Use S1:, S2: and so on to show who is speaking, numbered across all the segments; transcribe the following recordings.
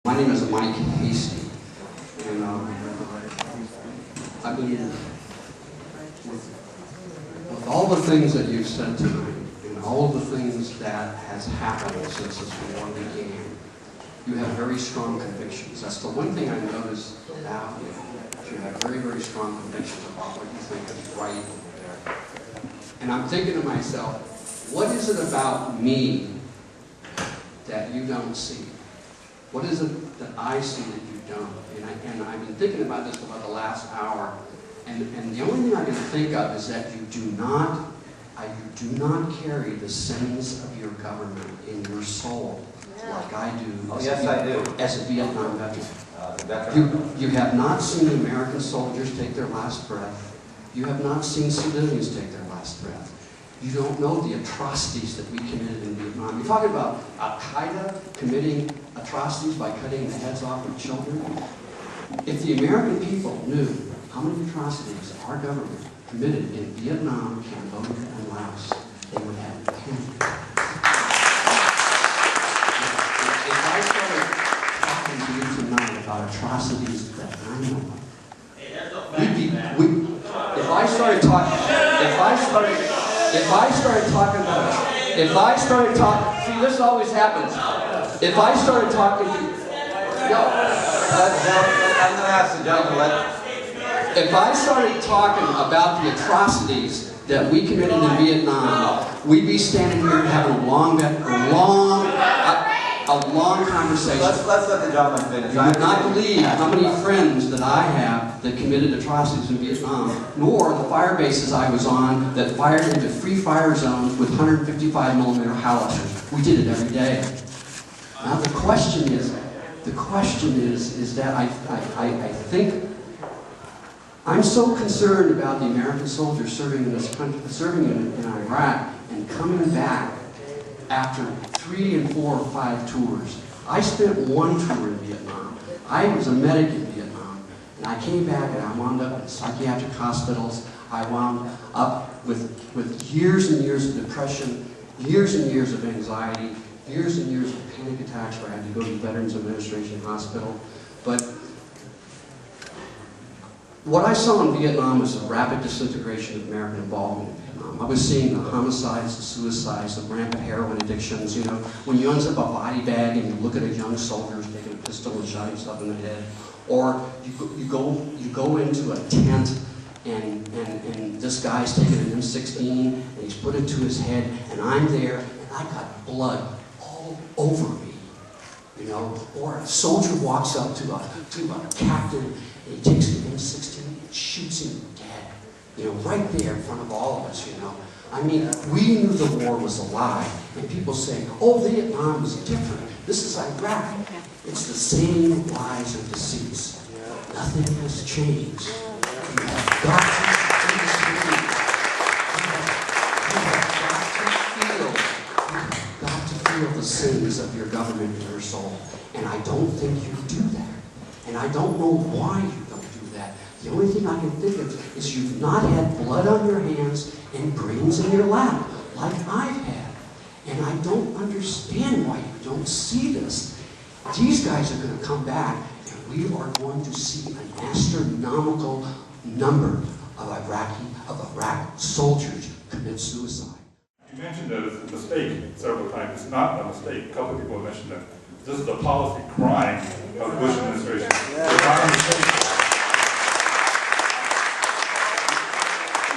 S1: My name is Mike Hasty, and I've been with all the things that you've said tonight, and all of the things that has happened since this war began. You have very strong convictions. That's the one thing I noticed about you. You have very, very strong convictions about what you think is right. And I'm thinking to myself, what is it about me that you don't see? What is it that I see that you don't? And I've been thinking about this for about the last hour, and the only thing I can think of is that you do not carry the sins of your government in your soul like I do.
S2: Oh, yes, I do.
S1: As a Vietnam veteran. You have not seen American soldiers take their last breath. You have not seen civilians take their last breath. You don't know the atrocities that we committed in Vietnam. You're talking about Al-Qaeda committing atrocities by cutting the heads off of children. If the American people knew how many atrocities our government committed in Vietnam, Cambodia, and Laos, they would have panic. If I started talking to you tonight about atrocities that I know of, if I started talking, see, this always happens. If I started talking to, if I started talking about the atrocities that we committed in Vietnam, we'd be standing here having a long conversation.
S2: Let's let the gentleman finish.
S1: You would not believe how many friends that I have that committed atrocities in Vietnam, nor the fire bases I was on that fired into free fire zones with 155mm howitzers. We did it every day. Now the question is that I think I'm so concerned about the American soldiers serving in this country, serving in Iraq, and coming back after 3 and 4 or 5 tours. I spent 1 tour in Vietnam. I was a medic in Vietnam, and I came back and I wound up in psychiatric hospitals. I wound up with years and years of depression, years and years of anxiety, years and years of panic attacks where I had to go to the Veterans Administration Hospital. But what I saw in Vietnam was a rapid disintegration of American involvement in Vietnam. I was seeing the homicides, the suicides, the rampant heroin addictions. You know, when you unzip a body bag and you look at a young soldier who's taking a pistol and shot himself in the head, or you go into a tent and this guy's taking an M16 and he's put it to his head, and I'm there and I got blood all over me. You know, or a soldier walks up to a captain and he takes the M16 and shoots him dead. You know, right there in front of all of us, you know. I mean, we knew the war was a lie. And people say, oh, Vietnam was different. This is Iraq. It's the same lies and deceits. Nothing has changed. You have got to understand. You have got to feel the sins of your government in your soul. And I don't think you do that. And I don't know why you don't do that. The only thing I can think of is you've not had blood on your hands and brains in your lap, like I've had. And I don't understand why you don't see this. These guys are going to come back, and we are going to see an astronomical number of Iraq soldiers commit suicide.
S3: You mentioned that it's a mistake several times. It's not a mistake. A couple of people have mentioned that. This is a policy crime of the Bush administration. It's not a mistake.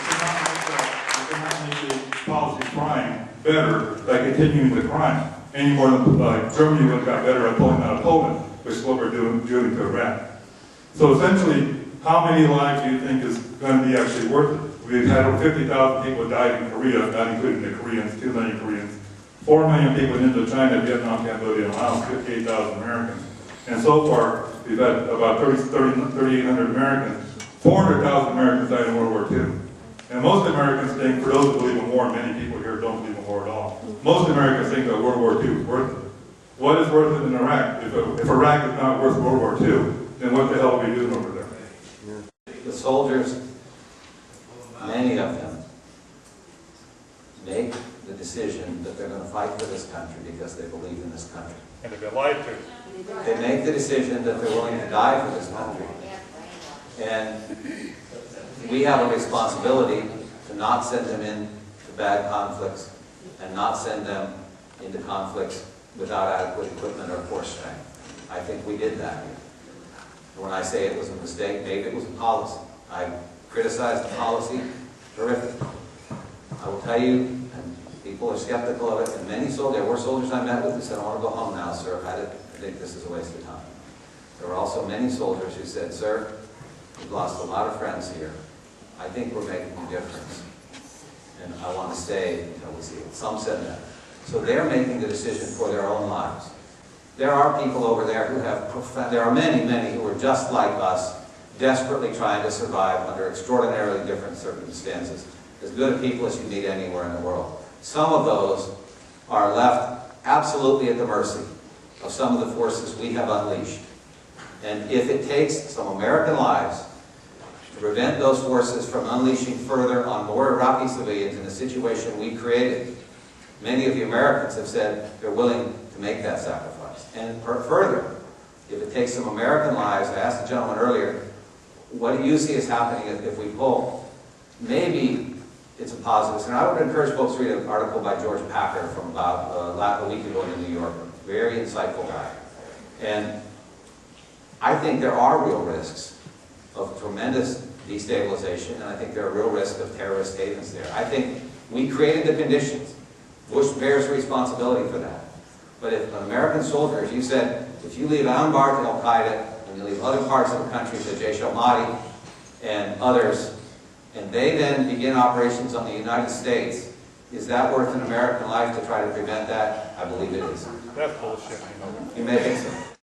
S3: You cannot make a policy crime better by continuing the crime, any more than Germany would have got better at pulling out of Poland, which is what we're doing to Iraq. So essentially, how many lives do you think is going to be actually worth it? We've had over 50,000 people died in Korea, not including the Koreans, 2 million Koreans. 4 million people in Indochina, Vietnam, Cambodia, and Laos, 58,000 Americans. And so far, we've had about 3,800 Americans. 400,000 Americans died in World War II. And most Americans think, for those who believe in war, many people here don't believe in war at all. Most Americans think that World War II is worth it. What is worth it in Iraq? If Iraq is not worth World War II, then what the hell are we doing over there?
S2: The soldiers, many of them, make the decision that they're going to fight for this country because they believe in this country.
S3: And they've been lied to.
S2: They make the decision that they're willing to die for this country. And we have a responsibility to not send them into bad conflicts and not send them into conflicts without adequate equipment or force strength. I think we did that. And when I say it was a mistake, maybe it was a policy. I criticized the policy, terrific. I will tell you, and people are skeptical of it, and many soldiers, there were soldiers I met with who said, I want to go home now, sir. I think this is a waste of time. There were also many soldiers who said, sir, we've lost a lot of friends here. I think we're making a difference. And I want to say, we see it. Some said that. So they're making the decision for their own lives. There are people over there who have there are many, many who are just like us, desperately trying to survive under extraordinarily different circumstances. As good a people as you meet anywhere in the world. Some of those are left absolutely at the mercy of some of the forces we have unleashed. And if it takes some American lives to prevent those forces from unleashing further on more Iraqi civilians in the situation we created, many of the Americans have said they're willing to make that sacrifice. And further, if it takes some American lives, I asked the gentleman earlier, what do you see as happening if we pull? Maybe it's a positive. And I would encourage folks to read an article by George Packer from about a week ago in New York. Very insightful guy. And I think there are real risks of tremendous destabilization, and I think there are real risks of terrorist havens there. I think we created the conditions. Bush bears responsibility for that. But if an American soldier, as you said, if you leave Anbar to Al-Qaeda, and you leave other parts of the country to Jaish al-Mahdi and others, and they then begin operations on the United States, is that worth an American life to try to prevent that? I believe it is.
S3: That's bullshit.
S2: You may think so.